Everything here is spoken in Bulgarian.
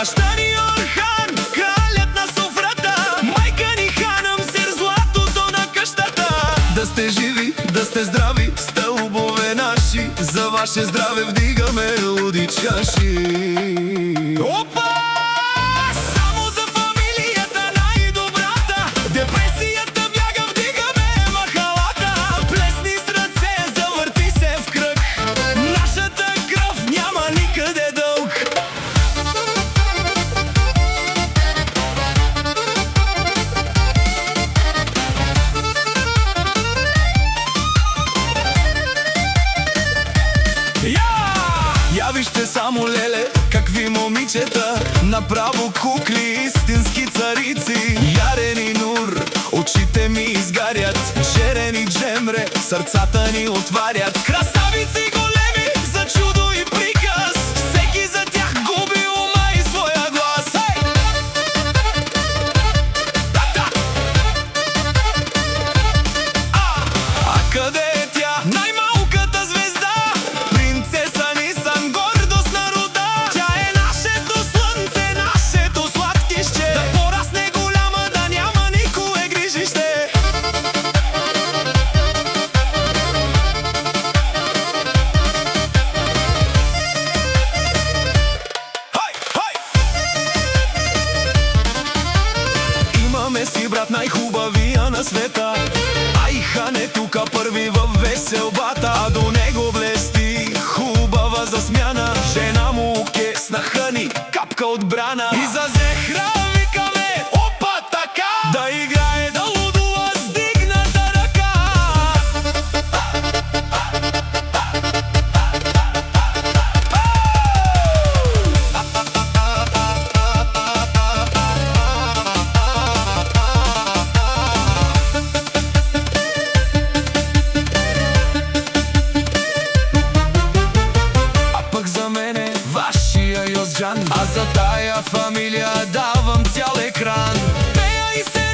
Баща ни Орхан, кралят на софрата, майка ни Ханам, сир златото на къщата. Да сте живи, да сте здрави, стълбове наши, за ваше здраве вдигаме луди чаши. Опа! Само за фамилията най-добрата, депресията бяга, вдигаме махалата. Плесни с ръце, завърти се в кръг, нашата кръв няма никъде дълг. Я вижте само, леле, какви момичета, направо кукли, истински царици. Ярени нур, очите ми изгарят, жерени джемре, сърцата ни отварят. Красавици големи, за чудо и приказ, всеки за тях губи ума и своя глас. А къде е тя? Най-малката звезда, принцеса ни Сан, гордост на рода. Тя е нашето слънце, нашето сладкище, да порасне голяма, да няма никое грижище. Имаме си брат, най-хубавия на света, Айхан е тука първи във веселбата, а до него блести хубава за смяна. Жена му ке, снаха ни, капка отбрана. И за Зехра викаме, опа така, да играе, да лудува с дигната ръка. Вашия Йозджан, а за тая фамилия давам цял екран. Пея и се